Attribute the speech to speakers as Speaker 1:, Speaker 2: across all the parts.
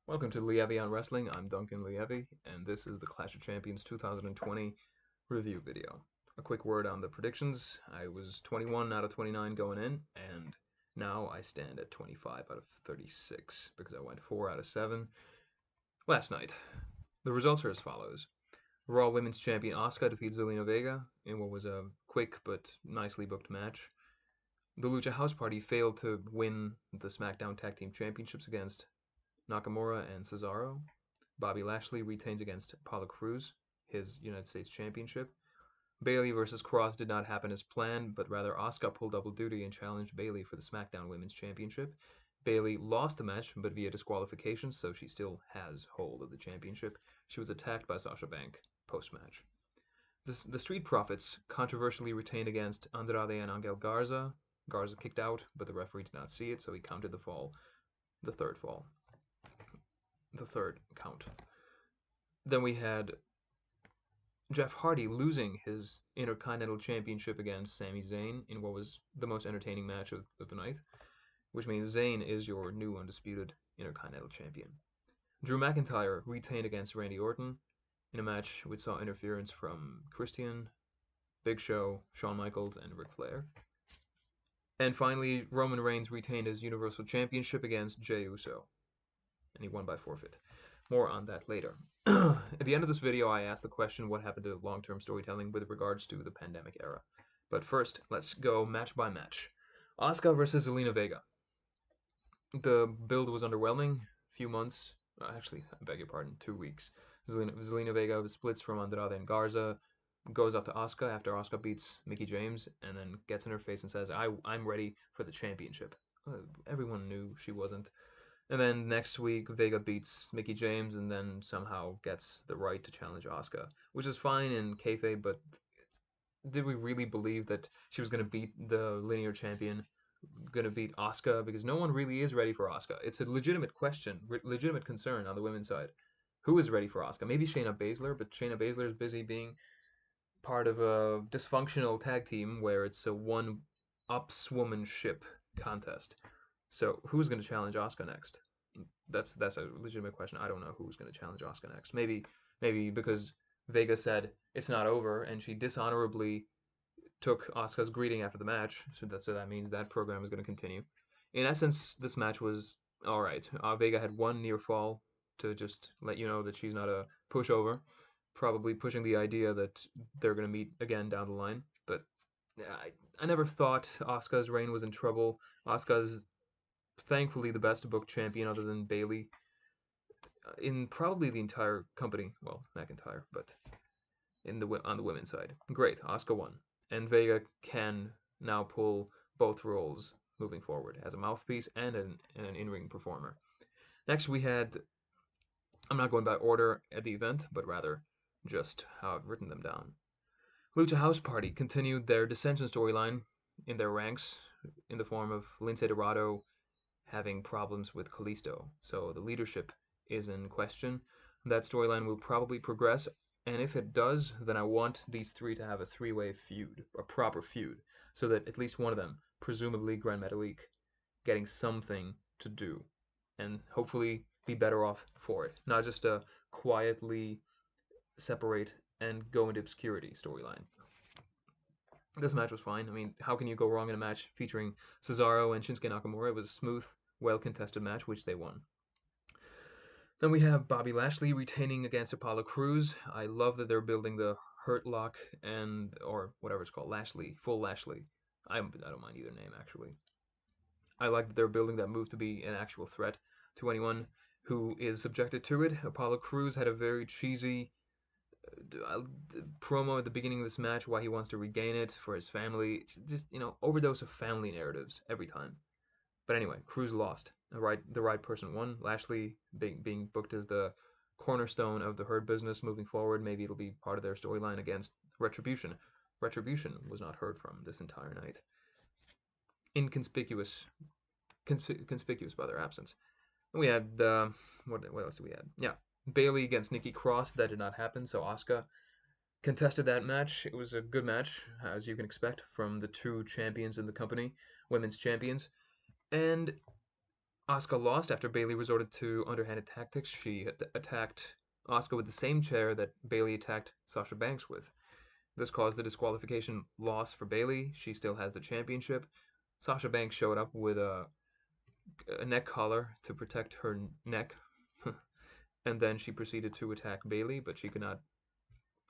Speaker 1: Welcome to Lievi on Wrestling. I'm Duncan Lievi, and this is the Clash of Champions 2020 review video. A quick word on the predictions. I was 21 out of 29 going in, and now I stand at 25 out of 36 because I went 4 out of 7 last night. The results are as follows. Raw Women's Champion Asuka defeats Zelina Vega in what was a quick but nicely booked match. The Lucha House Party failed to win the SmackDown Tag Team Championships against Nakamura and Cesaro. Bobby Lashley retains against Apollo Crews, his United States Championship. Bayley versus Cross did not happen as planned, but rather Asuka pulled double duty and challenged Bayley for the SmackDown Women's Championship. Bayley lost the match, but via disqualification, so she still has hold of the championship. She was attacked by Sasha Banks post-match. The Street Profits controversially retained against Andrade and Angel Garza. Garza kicked out, but the referee did not see it, so he counted the fall, the third fall, the third count. Then we had Jeff Hardy losing his Intercontinental Championship against Sami Zayn in what was the most entertaining match of the night, which means Zayn is your new undisputed Intercontinental Champion. Drew McIntyre retained against Randy Orton in a match which saw interference from Christian, Big Show, Shawn Michaels, and Ric Flair. And finally, Roman Reigns retained his Universal Championship against Jey Uso, and he won by forfeit. More on that later. At the end of this video, I asked the question, what happened to long-term storytelling with regards to the pandemic era? But first, let's go match by match. Asuka versus Zelina Vega. The build was underwhelming. Few months, actually, I beg your pardon, 2 weeks. Zelina Vega splits from Andrade and Garza, goes up to Asuka after Asuka beats Mickie James, and then gets in her face and says, I'm ready for the championship. Everyone knew she wasn't. And then next week, Vega beats Mickie James and then somehow gets the right to challenge Asuka, which is fine in kayfabe, but did we really believe that she was going to beat the linear champion, going to beat Asuka? Because no one really is ready for Asuka. It's a legitimate question, legitimate concern on the women's side. Who is ready for Asuka? Maybe Shayna Baszler, but Shayna Baszler is busy being part of a dysfunctional tag team where it's a one-upswomanship contest. So who's going to challenge Asuka next? That's a legitimate question. I don't know who's going to challenge Asuka next. Maybe because Vega said it's not over, and she dishonorably took Asuka's greeting after the match. So that means that program is going to continue. In essence, this match was all right. Vega had one near fall to just let you know that she's not a pushover, probably pushing the idea that they're going to meet again down the line. But I never thought Asuka's reign was in trouble. Asuka's thankfully the best booked champion other than Bayley in probably the entire company. Well, McIntyre, but on the women's side, great. Asuka won, and Vega can now pull both roles moving forward as a mouthpiece and an in-ring performer. Next, we had. I'm not going by order at the event, but rather just how I've written them down. Lucha House Party continued their dissension storyline in their ranks in the form of Lince Dorado having problems with Kalisto. So the leadership is in question. That storyline will probably progress, and if it does, then I want these three to have a three-way feud, a proper feud, so that at least one of them, presumably Grand Metalik, getting something to do, and hopefully be better off for it. Not just a quietly separate and go into obscurity storyline. This match was fine. I mean, how can you go wrong in a match featuring Cesaro and Shinsuke Nakamura? It was a smooth, well-contested match, which they won. Then we have Bobby Lashley retaining against Apollo Crews. I love that they're building the Hurt Lock or whatever it's called, Lashley, full Lashley. I don't mind either name, actually. I like that they're building that move to be an actual threat to anyone who is subjected to it. Apollo Crews had a very cheesy promo at the beginning of this match why he wants to regain it for his family. It's just, overdose of family narratives every time. But anyway, Crews lost. The right person won. Lashley being booked as the cornerstone of the Hurt business moving forward. Maybe it'll be part of their storyline against Retribution. Retribution was not heard from this entire night. Inconspicuous, conspicuous by their absence. And we had what else did we had? Yeah, Bayley against Nikki Cross. That did not happen. So Asuka contested that match. It was a good match, as you can expect from the two champions in the company, women's champions. And Asuka lost after Bayley resorted to underhanded tactics. She attacked Asuka with the same chair that Bayley attacked Sasha Banks with. This caused the disqualification loss for Bayley. She still has the championship. Sasha Banks showed up with a neck collar to protect her neck, and then she proceeded to attack Bayley, but she could not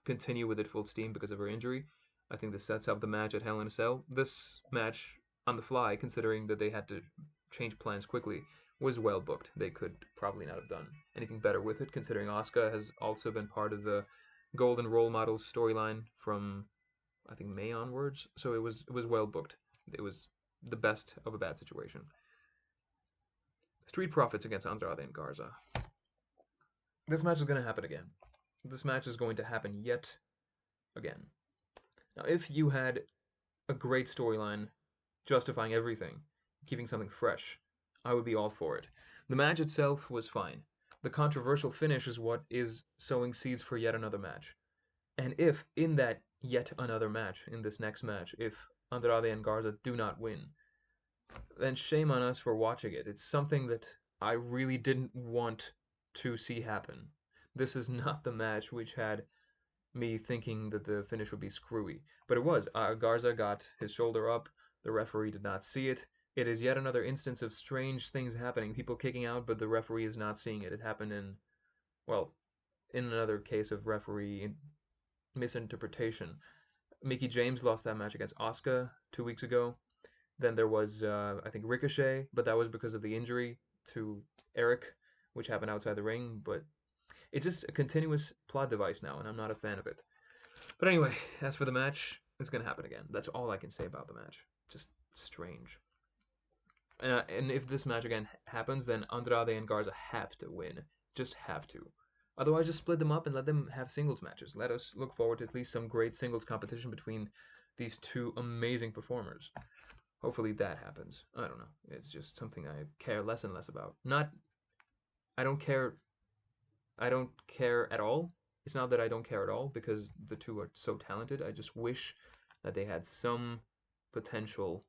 Speaker 1: continue with it full steam because of her injury. I think this sets up the match at Hell in a Cell. This match, on the fly, considering that they had to change plans quickly, was well booked. They could probably not have done anything better with it, considering Asuka has also been part of the Golden Role Models storyline from, I think, May onwards. So it was well booked. It was the best of a bad situation. Street Profits against Andrade and Garza. This match is going to happen again. This match is going to happen yet again. Now, if you had a great storyline justifying everything, keeping something fresh, I would be all for it. The match itself was fine. The controversial finish is what is sowing seeds for yet another match. And if, in that yet another match, in this next match, if Andrade and Garza do not win, then shame on us for watching it. It's something that I really didn't want to see happen. This is not the match which had me thinking that the finish would be screwy. But it was. Garza got his shoulder up. The referee did not see it. It is yet another instance of strange things happening. People kicking out, but the referee is not seeing it. It happened in, well, in another case of referee misinterpretation. Mickie James lost that match against Asuka 2 weeks ago. Then there was, I think, Ricochet, but that was because of the injury to Eric, which happened outside the ring. But it's just a continuous plot device now, and I'm not a fan of it. But anyway, as for the match, it's going to happen again. That's all I can say about the match. Just strange. And if this match again happens, then Andrade and Garza have to win. Just have to. Otherwise, just split them up and let them have singles matches. Let us look forward to at least some great singles competition between these two amazing performers. Hopefully that happens. I don't know. It's just something I care less and less about. Not, I don't care. I don't care at all. It's not that I don't care at all because the two are so talented. I just wish that they had some potential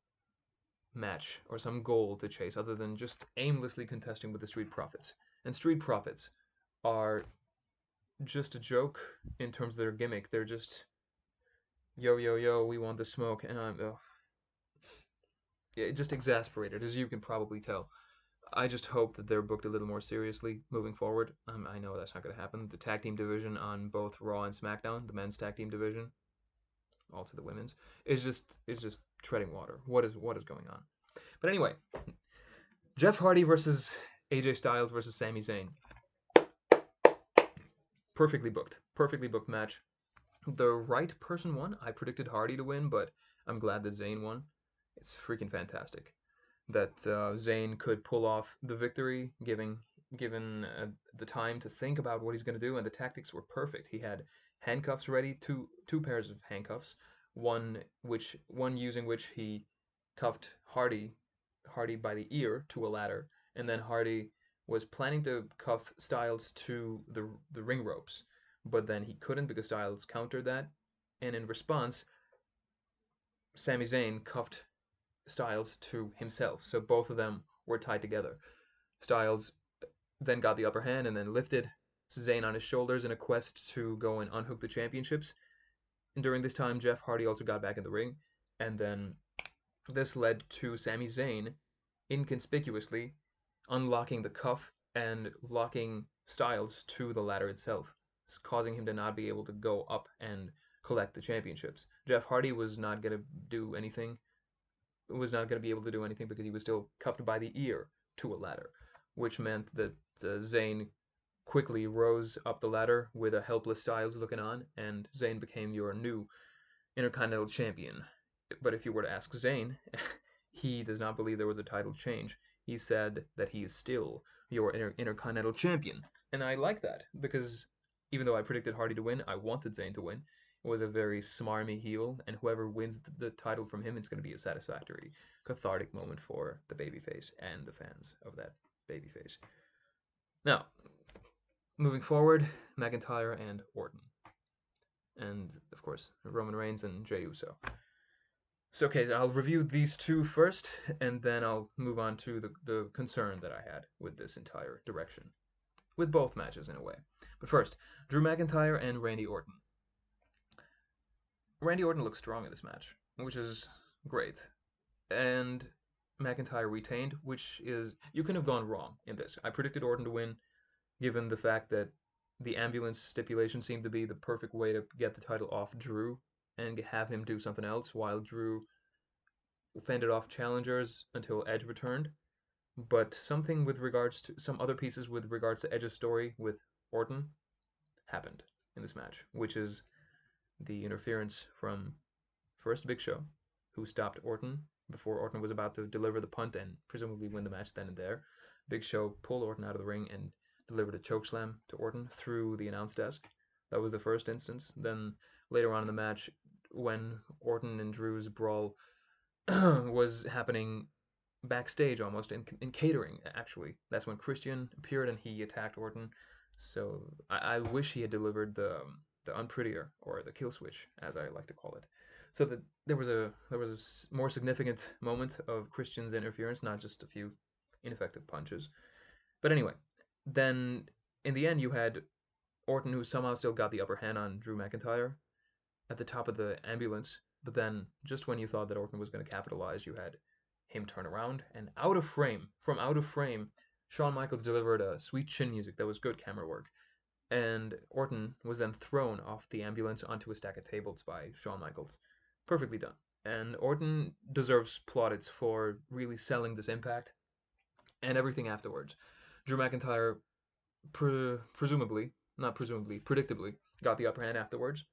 Speaker 1: match or some goal to chase other than just aimlessly contesting with the Street Profits. And Street Profits are just a joke in terms of their gimmick. They're just yo yo yo, we want the smoke, and I'm yeah, just exasperated, as you can probably tell. I just hope that they're booked a little more seriously moving forward. I know that's not going to happen. The tag team division on both Raw and SmackDown, the men's tag team division, also the women's, is just treading water. What is going on? But anyway, Jeff Hardy versus AJ Styles versus Sami Zayn. Perfectly booked match. The right person won. I predicted Hardy to win, but I'm glad that Zayn won. It's freaking fantastic that Zayn could pull off the victory, given the time to think about what he's going to do, and the tactics were perfect. He had handcuffs ready, two pairs of handcuffs, one using which he cuffed Hardy by the ear to a ladder, and then Hardy was planning to cuff Styles to the ring ropes, but then he couldn't because Styles countered that, and in response, Sami Zayn cuffed Styles to himself. So both of them were tied together. Styles then got the upper hand and then lifted Zayn on his shoulders in a quest to go and unhook the championships. And during this time, Jeff Hardy also got back in the ring. And then this led to Sami Zayn inconspicuously unlocking the cuff and locking Styles to the ladder itself, causing him to not be able to go up and collect the championships. Jeff Hardy was not going to do anything was not going to be able to do anything because he was still cuffed by the ear to a ladder, which meant that Zayn quickly rose up the ladder with a helpless Styles looking on, and Zayn became your new Intercontinental Champion. But if you were to ask Zayn, he does not believe there was a title change. He said that he is still your Intercontinental Champion. And I like that because even though I predicted Hardy to win, I wanted Zayn to win. It was a very smarmy heel, and whoever wins the title from him, it's going to be a satisfactory, cathartic moment for the babyface and the fans of that babyface. Now, moving forward, McIntyre and Orton. And, of course, Roman Reigns and Jey Uso. So, okay, I'll review these two first, and then I'll move on to the concern that I had with this entire direction, with both matches in a way. But first, Drew McIntyre and Randy Orton. Randy Orton looked strong in this match, which is great. And McIntyre retained, which is, you can have gone wrong in this. I predicted Orton to win, given the fact that the ambulance stipulation seemed to be the perfect way to get the title off Drew and have him do something else while Drew fended off challengers until Edge returned. But something with regards to some other pieces with regards to Edge's story with Orton happened in this match, which is the interference from first Big Show, who stopped Orton before Orton was about to deliver the punt and presumably win the match then and there. Big Show pulled Orton out of the ring and delivered a chokeslam to Orton through the announce desk. That was the first instance. Then later on in the match, when Orton and Drew's brawl was happening backstage almost in catering, actually. That's when Christian appeared and he attacked Orton. So I wish he had delivered the unprettier, or the kill switch, as I like to call it. So that there was a more significant moment of Christian's interference, not just a few ineffective punches. But anyway, then in the end you had Orton, who somehow still got the upper hand on Drew McIntyre at the top of the ambulance. But then, just when you thought that Orton was going to capitalize, you had him turn around and from out of frame, Shawn Michaels delivered a sweet chin music that was good camera work. And Orton was then thrown off the ambulance onto a stack of tables by Shawn Michaels. Perfectly done. And Orton deserves plaudits for really selling this impact and everything afterwards. Drew McIntyre, presumably, not presumably, predictably, got the upper hand afterwards,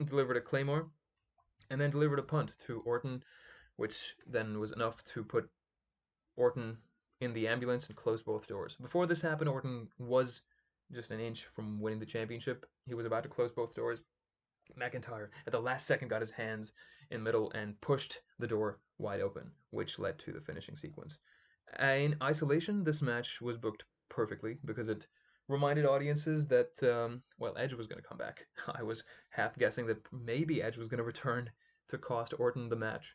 Speaker 1: delivered a Claymore, and then delivered a punt to Orton, which then was enough to put Orton in the ambulance and close both doors. Before this happened, Orton was just an inch from winning the championship. He was about to close both doors. McIntyre, at the last second, got his hands in the middle and pushed the door wide open, which led to the finishing sequence. In isolation, this match was booked perfectly because it reminded audiences that, well, Edge was going to come back. I was half guessing that maybe Edge was going to return to cost Orton the match.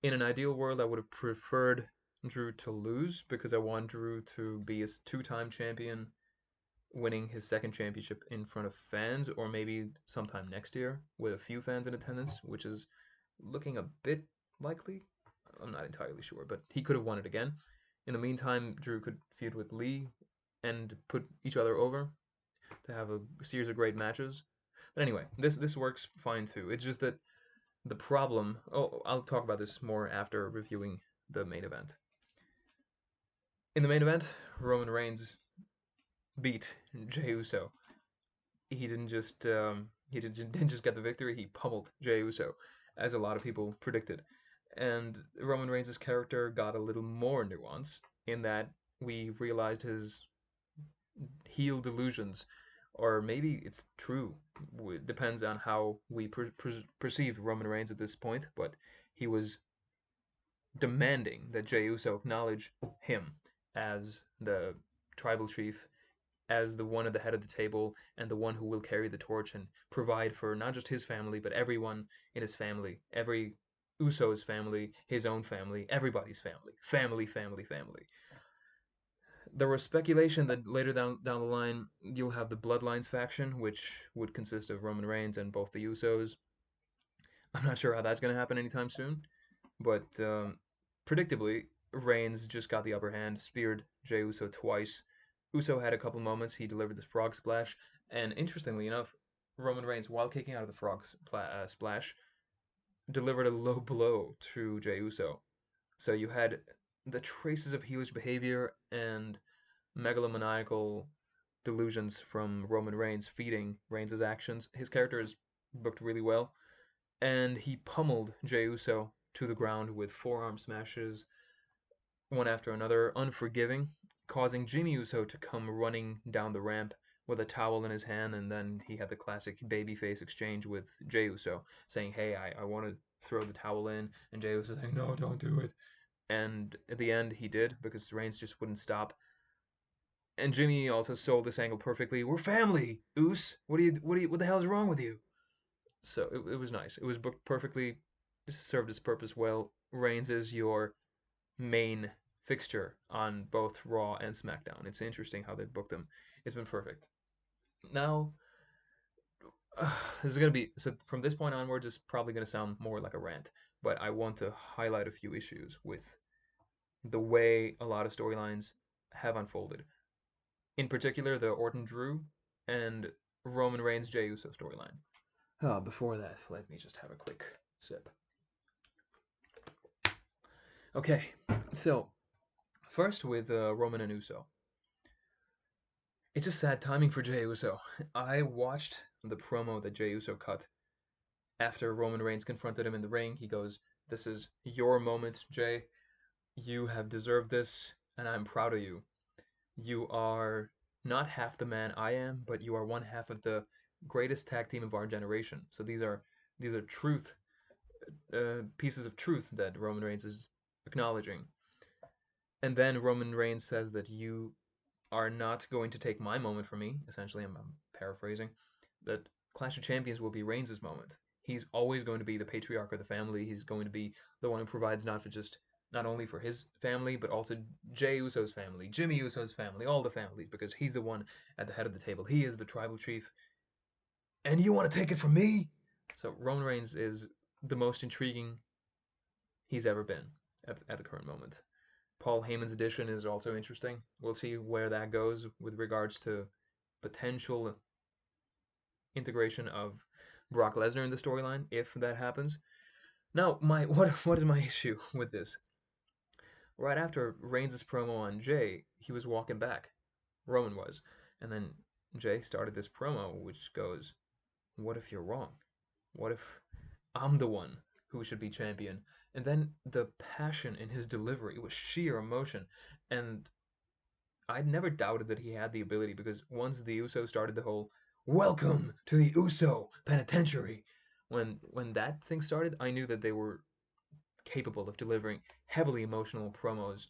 Speaker 1: In an ideal world, I would have preferred Drew to lose because I want Drew to be a two-time champion, winning his second championship in front of fans, or maybe sometime next year with a few fans in attendance, which is looking a bit likely. I'm not entirely sure, but he could have won it again. In the meantime, Drew could feud with Lee and put each other over to have a series of great matches. But anyway, this works fine too. It's just that the problem. Oh, I'll talk about this more after reviewing the main event. In the main event, Roman Reigns beat Jey Uso. He didn't just didn't just get the victory. He pummeled Jey Uso, as a lot of people predicted. And Roman Reigns' character got a little more nuance in that we realized his heel delusions, or maybe it's true. It depends on how we perceive Roman Reigns at this point. But he was demanding that Jey Uso acknowledge him as the tribal chief, as the one at the head of the table, and the one who will carry the torch and provide for not just his family, but everyone in his family, every Uso's family, his own family, everybody's family. Family, family, family. There was speculation that later down the line, you'll have the Bloodlines faction, which would consist of Roman Reigns and both the Usos. I'm not sure how that's going to happen anytime soon, but predictably, Reigns just got the upper hand, speared Jey Uso twice. Uso had a couple moments. He delivered this frog splash, and interestingly enough, Roman Reigns, while kicking out of the frog splash, delivered a low blow to Jey Uso. So you had the traces of heelish behavior and megalomaniacal delusions from Roman Reigns feeding Reigns' actions. His character is booked really well, and he pummeled Jey Uso to the ground with forearm smashes, one after another, unforgiving, causing Jimmy Uso to come running down the ramp with a towel in his hand, and then he had the classic babyface exchange with Jey Uso, saying, "Hey, I want to throw the towel in," and Jey Uso saying, "No, don't do it." And at the end, he did because Reigns just wouldn't stop. And Jimmy also sold this angle perfectly. We're family, Us. What the hell is wrong with you? So it was nice. It was booked perfectly, served its purpose well. Reigns is your main fixture on both Raw and SmackDown. It's interesting how they've booked them. It's been perfect. Now, this is going to be, so from this point onwards, it's probably going to sound more like a rant, but I want to highlight a few issues with the way a lot of storylines have unfolded. In particular, the Orton Drew and Roman Reigns Jey Uso storyline. Before that, let me just have a quick sip. Okay, so first with Roman and Uso. It's just sad timing for Jey Uso. I watched the promo that Jey Uso cut after Roman Reigns confronted him in the ring. He goes, "This is your moment, Jey. You have deserved this, and I'm proud of you. You are not half the man I am, but you are one half of the greatest tag team of our generation." So these are truth, pieces of truth that Roman Reigns is acknowledging. And then Roman Reigns says that you are not going to take my moment from me. Essentially, I'm paraphrasing, that Clash of Champions will be Reigns' moment. He's always going to be the patriarch of the family. He's going to be the one who provides not only for his family, but also Jey Uso's family, Jimmy Uso's family, all the families, because he's the one at the head of the table. He is the tribal chief. And you want to take it from me? So Roman Reigns is the most intriguing he's ever been at the current moment. Paul Heyman's addition is also interesting. We'll see where that goes with regards to potential integration of Brock Lesnar in the storyline, if that happens. Now, what is my issue with this? Right after Reigns' promo on Jey, he was walking back. Roman was. And then Jey started this promo which goes, "What if you're wrong? What if I'm the one who should be champion?" And then the passion in his delivery, it was sheer emotion. And I'd never doubted that he had the ability, because once the Usos started the whole "Welcome to the Uso Penitentiary," when that thing started, I knew that they were capable of delivering heavily emotional promos,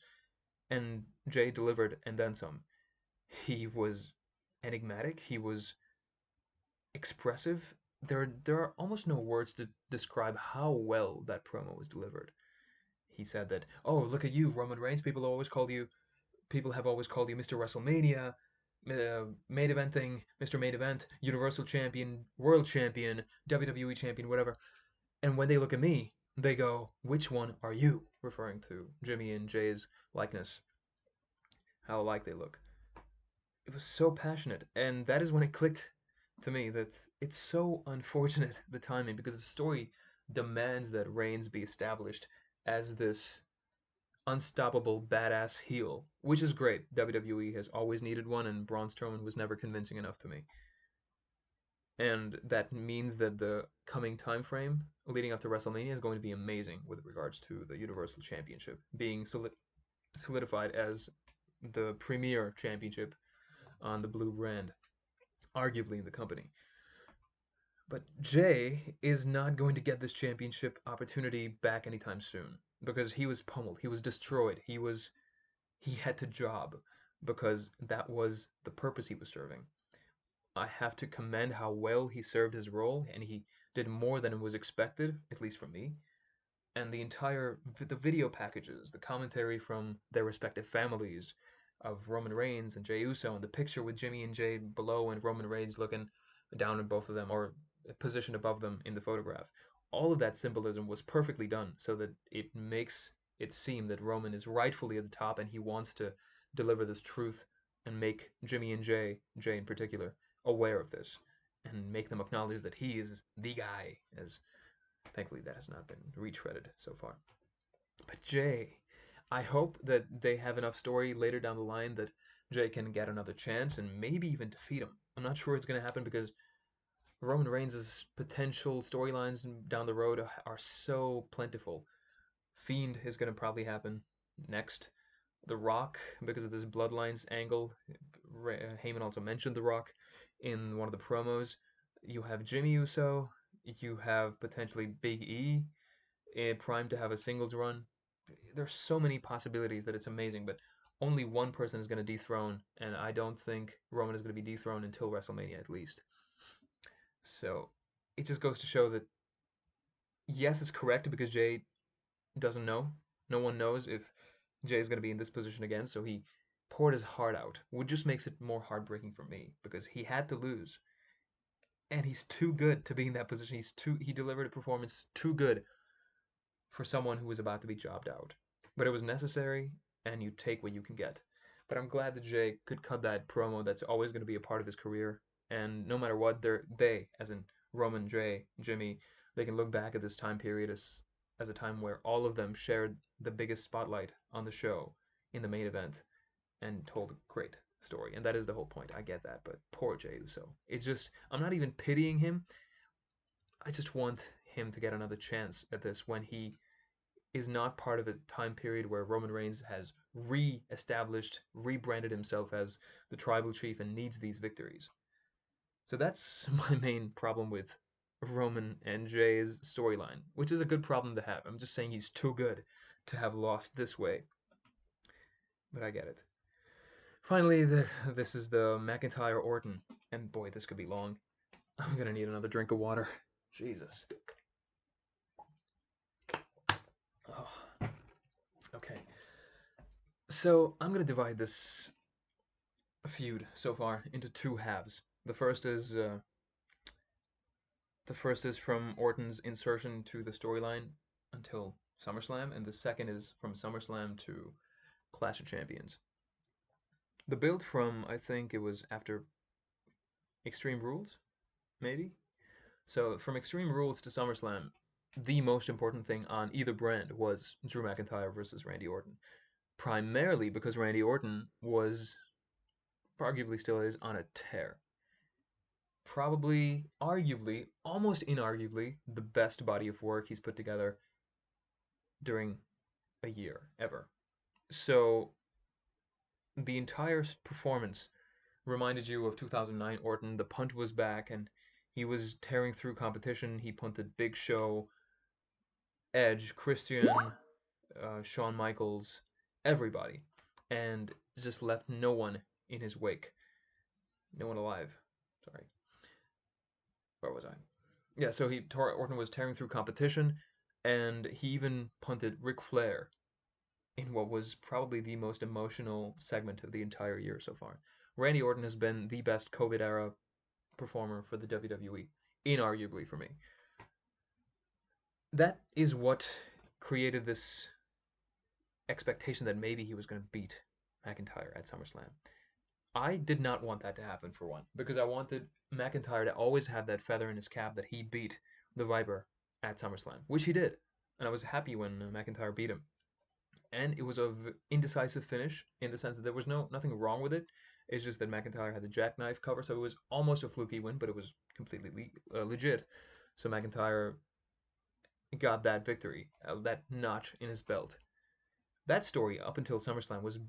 Speaker 1: and Jey delivered and then some. He was enigmatic. He was expressive. There are almost no words to describe how well that promo was delivered. He said that, "Oh, look at you, Roman Reigns. People have always called you Mr. WrestleMania, main eventing, Mr. Main Event, Universal Champion, World Champion, WWE Champion, whatever. And when they look at me, they go, 'Which one are you?'" Referring to Jimmy and Jay's likeness, how alike they look. It was so passionate, and that is when it clicked to me that it's so unfortunate, the timing, because the story demands that Reigns be established as this unstoppable badass heel, which is great. WWE has always needed one, and Braun Strowman was never convincing enough to me. And that means that the coming time frame leading up to WrestleMania is going to be amazing with regards to the Universal Championship being solidified as the premier championship on the blue brand, arguably in the company. But Jey is not going to get this championship opportunity back anytime soon, because he was pummeled, he was destroyed, he had to job, because that was the purpose he was serving. I have to commend how well he served his role, and he did more than was expected, at least from me. And the video packages, the commentary from their respective families of Roman Reigns and Jey Uso, and the picture with Jimmy and Jey below and Roman Reigns looking down at both of them, or positioned above them in the photograph. All of that symbolism was perfectly done, so that it makes it seem that Roman is rightfully at the top, and he wants to deliver this truth and make Jimmy and Jey in particular, aware of this, and make them acknowledge that he is the guy, as thankfully that has not been retreaded so far. But Jey, I hope that they have enough story later down the line that Jey can get another chance and maybe even defeat him. I'm not sure it's going to happen, because Roman Reigns' potential storylines down the road are so plentiful. Fiend is going to probably happen next. The Rock, because of this Bloodlines angle. Heyman also mentioned The Rock in one of the promos. You have Jimmy Uso. You have potentially Big E, primed to have a singles run. There's so many possibilities that it's amazing, but only one person is going to dethrone, and I don't think Roman is going to be dethroned until WrestleMania at least. So it just goes to show that yes, it's correct because Jay doesn't know. No one knows if Jay is going to be in this position again, so he poured his heart out, which just makes it more heartbreaking for me because he had to lose, and he's too good to be in that position. He delivered a performance too good for someone who was about to be jobbed out. But it was necessary, and you take what you can get. But I'm glad that Jay could cut that promo that's always going to be a part of his career. And no matter what, as in Roman, Jay, Jimmy, they can look back at this time period as a time where all of them shared the biggest spotlight on the show in the main event and told a great story. And that is the whole point. I get that, but poor Jey Uso. It's just I'm not even pitying him. I just want him to get another chance at this when he is not part of a time period where Roman Reigns has re-established, rebranded himself as the tribal chief and needs these victories. So that's my main problem with Roman and Jay's storyline, which is a good problem to have. I'm just saying he's too good to have lost this way. But I get it. Finally, this is the McIntyre Orton. And boy, this could be long. I'm gonna need another drink of water. Jesus. Oh, okay. So I'm gonna divide this feud so far into two halves. The first is from Orton's insertion to the storyline until SummerSlam, and the second is from SummerSlam to Clash of Champions. The build from I think it was after Extreme Rules, maybe. So from Extreme Rules to SummerSlam, the most important thing on either brand was Drew McIntyre versus Randy Orton. Primarily because Randy Orton was, arguably still is, on a tear. Probably, arguably, almost inarguably, the best body of work he's put together during a year ever. So the entire performance reminded you of 2009 Orton. The punt was back and he was tearing through competition. He punted Big Show, Edge, Christian, Shawn Michaels, everybody, and just left no one in his wake. No one alive. Sorry. Where was I? Yeah, so Orton was tearing through competition, and he even punted Ric Flair in what was probably the most emotional segment of the entire year so far. Randy Orton has been the best COVID era performer for the WWE, inarguably for me. That is what created this expectation that maybe he was going to beat McIntyre at SummerSlam. I did not want that to happen for one, because I wanted McIntyre to always have that feather in his cap that he beat the Viper at SummerSlam, which he did, and I was happy when McIntyre beat him. And it was a indecisive finish in the sense that there was nothing wrong with it. It's just that McIntyre had the jackknife cover, so it was almost a fluky win, but it was completely legit. So McIntyre got that victory, that notch in his belt. That story up until SummerSlam was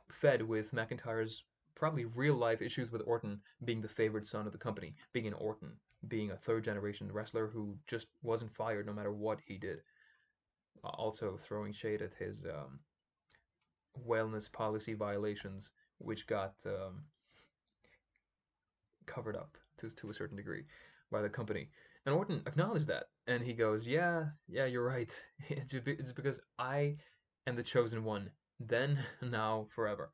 Speaker 1: fed with McIntyre's probably real life issues with Orton being the favored son of the company, being an Orton, being a third generation wrestler who just wasn't fired no matter what he did. Also throwing shade at his wellness policy violations, which got covered up to a certain degree by the company. And Orton acknowledged that, and he goes, "Yeah, you're right. It's because I am the chosen one. Then, now, forever."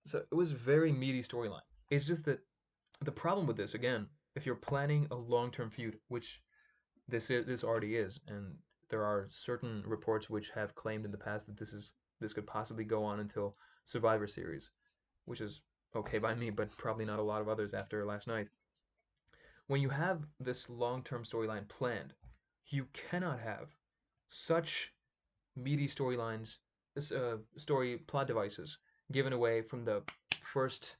Speaker 1: So it was very meaty storyline. It's just that the problem with this, again, if you're planning a long-term feud, which this already is, and there are certain reports which have claimed in the past that this could possibly go on until Survivor Series, which is okay by me, but probably not a lot of others after last night. When you have this long-term storyline planned, you cannot have such meaty storylines, story plot devices given away from the first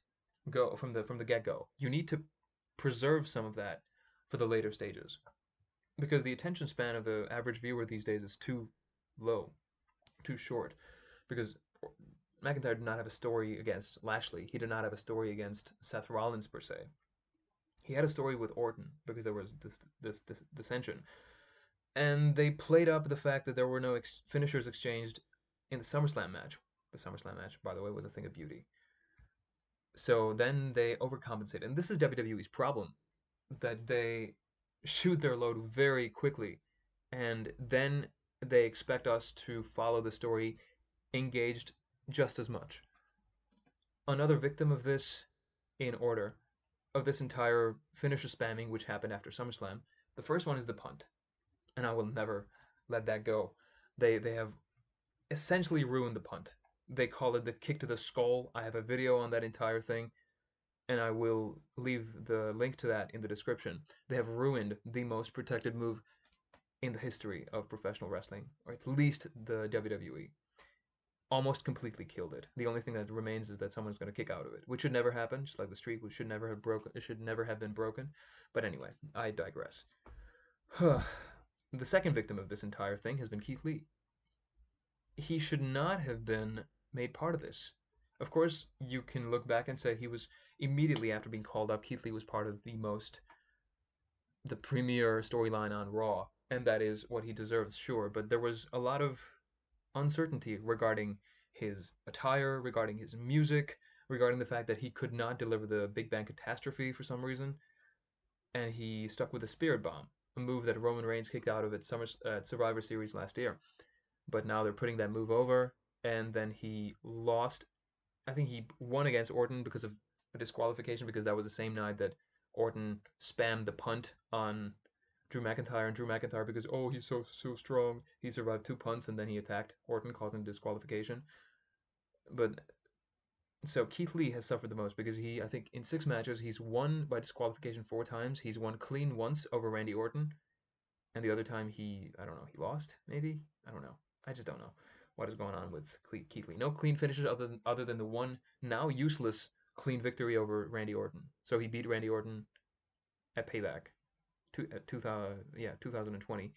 Speaker 1: go from the get-go. You need to preserve some of that for the later stages because the attention span of the average viewer these days is too low, too short. Because McIntyre did not have a story against Lashley. He did not have a story against Seth Rollins per se. He had a story with Orton because there was this dissension, and they played up the fact that there were no finishers exchanged in the SummerSlam match. The SummerSlam match, by the way, was a thing of beauty. So then they overcompensate, and this is WWE's problem, that they shoot their load very quickly and then they expect us to follow the story engaged just as much. Another victim of this, in order, of this entire finisher spamming which happened after SummerSlam, the first one is the punt, and I will never let that go. They have essentially ruined the punt. They call it the kick to the skull. I have a video on that entire thing, and I will leave the link to that in the description. They have ruined the most protected move in the history of professional wrestling, or at least the WWE. Almost completely killed it. The only thing that remains is that someone's going to kick out of it, which should never happen. Just like the streak, which should never have broken. It should never have been broken. But anyway, I digress. The second victim of this entire thing has been Keith Lee. He should not have been made part of this. Of course, you can look back and say he was immediately after being called up. Keith Lee was part of the premier storyline on Raw, and that is what he deserves, sure. But there was a lot of uncertainty regarding his attire, regarding his music, regarding the fact that he could not deliver the Big Bang Catastrophe for some reason, and he stuck with the Spirit Bomb, a move that Roman Reigns kicked out of at Survivor Series last year. But now they're putting that move over, and then he lost. I think he won against Orton because of a disqualification, because that was the same night that Orton spammed the punt on Drew McIntyre, and Drew McIntyre, because he's so strong, he survived 2 punts and then he attacked Orton, causing disqualification. But so Keith Lee has suffered the most because I think in 6 matches he's won by disqualification 4 times. He's won clean once over Randy Orton, and the other time I don't know, he lost maybe. I don't know. I just don't know what is going on with Keith Lee. No clean finishes other than the one now useless clean victory over Randy Orton. So he beat Randy Orton at Payback, 2020.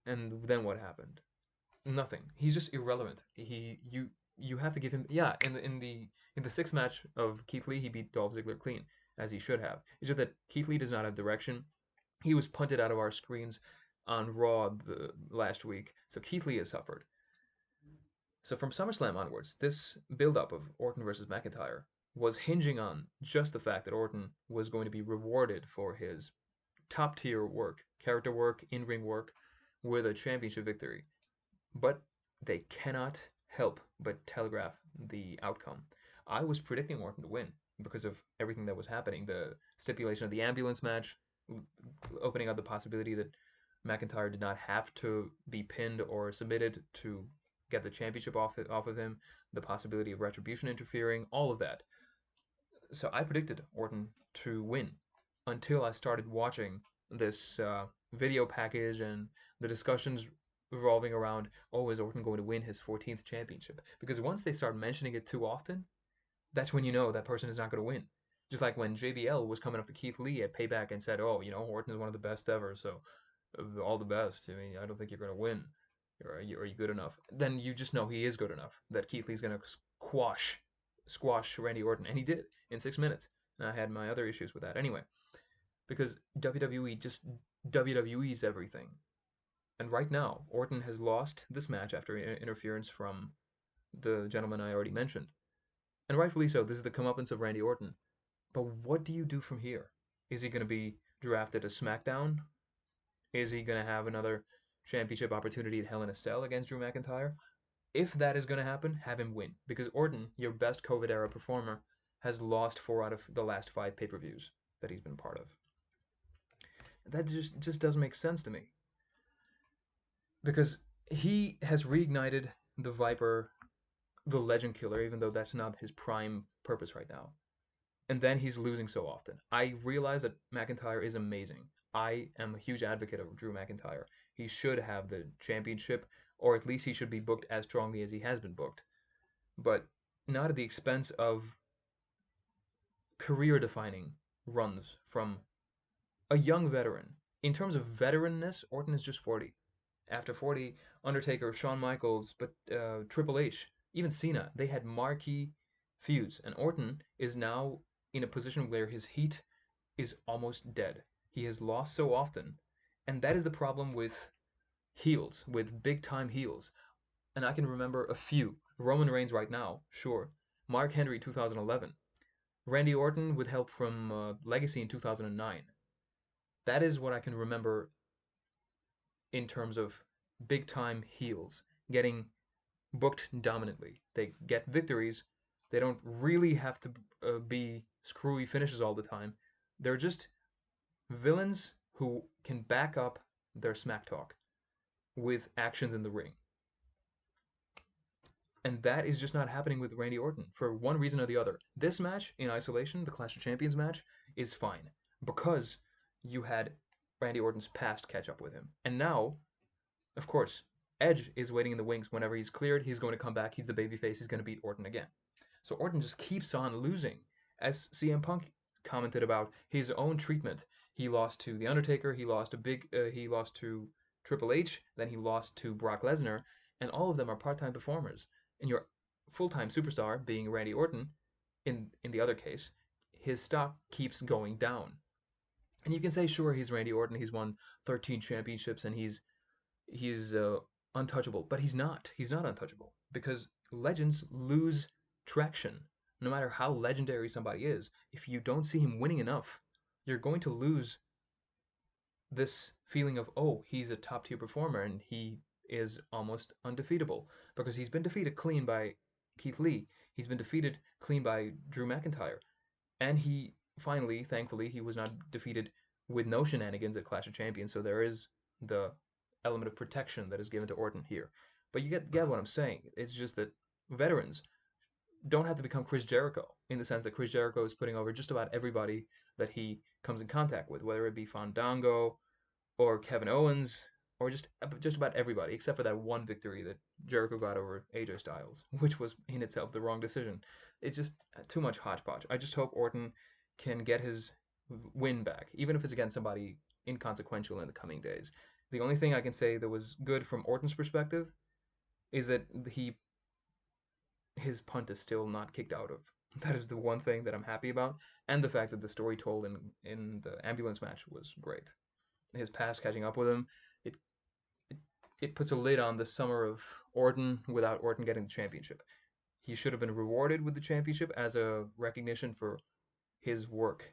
Speaker 1: And then what happened? Nothing. He's just irrelevant. You have to give him, yeah. In the sixth match of Keith Lee, he beat Dolph Ziggler clean, as he should have. It's just that Keith Lee does not have direction. He was punted out of our screens on Raw the last week, so Keith Lee has suffered. So from SummerSlam onwards, this build-up of Orton versus McIntyre was hinging on just the fact that Orton was going to be rewarded for his top tier work, character work, in-ring work, with a championship victory. But they cannot help but telegraph the outcome. I was predicting Orton to win because of everything that was happening. The stipulation of the ambulance match, opening up the possibility that McIntyre did not have to be pinned or submitted to get the championship off of him, the possibility of Retribution interfering, all of that. So I predicted Orton to win until I started watching this video package and the discussions revolving around, is Orton going to win his 14th championship? Because once they start mentioning it too often, that's when you know that person is not going to win. Just like when JBL was coming up to Keith Lee at Payback and said, Orton is one of the best ever, so all the best. I mean, I don't think you're going to win. Are you good enough? Then you just know he is good enough, that Keith Lee's going to squash Randy Orton. And he did in 6 minutes. And I had my other issues with that anyway. Because WWE just WWE's everything. And right now, Orton has lost this match after interference from the gentleman I already mentioned. And rightfully so, this is the comeuppance of Randy Orton. But what do you do from here? Is he going to be drafted to SmackDown? Is he going to have another championship opportunity at Hell in a Cell against Drew McIntyre? If that is going to happen, have him win. Because Orton, your best COVID-era performer, has lost 4 out of the last 5 pay-per-views that he's been part of. That just doesn't make sense to me. Because he has reignited the Viper, the Legend Killer, even though that's not his prime purpose right now. And then he's losing so often. I realize that McIntyre is amazing. I am a huge advocate of Drew McIntyre. He should have the championship, or at least he should be booked as strongly as he has been booked. But not at the expense of career-defining runs from a young veteran. In terms of veteranness, Orton is just 40. After 40, Undertaker, Shawn Michaels, but Triple H, even Cena, they had marquee feuds. And Orton is now in a position where his heat is almost dead. He has lost so often. And that is the problem with heels, with big-time heels. And I can remember a few. Roman Reigns right now, sure. Mark Henry 2011. Randy Orton with help from Legacy in 2009. That is what I can remember in terms of big time heels getting booked dominantly. They get victories. They don't really have to be screwy finishes all the time. They're just villains who can back up their smack talk with actions in the ring. And that is just not happening with Randy Orton for one reason or the other. This match in isolation, the Clash of Champions match, is fine because you had Randy Orton's past catch up with him. And now, of course, Edge is waiting in the wings. Whenever he's cleared, he's going to come back. He's the babyface. He's going to beat Orton again. So Orton just keeps on losing. As CM Punk commented about his own treatment, he lost to The Undertaker. He lost to Triple H. Then he lost to Brock Lesnar, and all of them are part-time performers. And your full-time superstar, being Randy Orton, in the other case, his stock keeps going down. And you can say, sure, he's Randy Orton. He's won 13 championships, and he's untouchable, but he's not. He's not untouchable because legends lose traction. No matter how legendary somebody is, if you don't see him winning enough, you're going to lose this feeling of, oh, he's a top tier performer and he is almost undefeatable because he's been defeated clean by Keith Lee. He's been defeated clean by Drew McIntyre. And he finally, thankfully, he was not defeated with no shenanigans at Clash of Champions. So there is the element of protection that is given to Orton here. But you get what I'm saying. It's just that veterans don't have to become Chris Jericho in the sense that Chris Jericho is putting over just about everybody that he comes in contact with, whether it be Fandango or Kevin Owens or just about everybody, except for that one victory that Jericho got over AJ Styles, which was in itself the wrong decision. It's just too much hodgepodge. I just hope Orton can get his win back, even if it's against somebody inconsequential in the coming days. The only thing I can say that was good from Orton's perspective is that his punt is still not kicked out of. That is the one thing that I'm happy about, and the fact that the story told in the ambulance match was great. His past catching up with him, it it puts a lid on the summer of Orton without Orton getting the championship. He should have been rewarded with the championship as a recognition for his work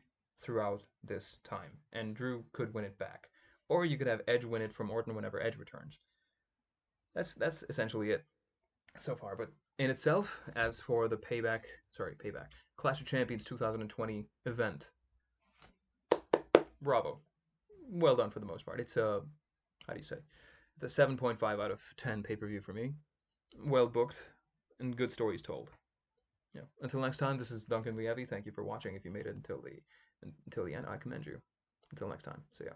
Speaker 1: throughout this time, and Drew could win it back, or you could have Edge win it from Orton whenever Edge returns. That's essentially it so far. But in itself, as for the payback Clash of Champions 2020 event, bravo, well done for the most part. It's a how do you say the 7.5 out of 10 pay-per-view for me. Well booked and good stories told. Yeah. Until next time, this is Duncan Lievi. Thank you for watching. If you made it until the end, I commend you. Until next time. See ya.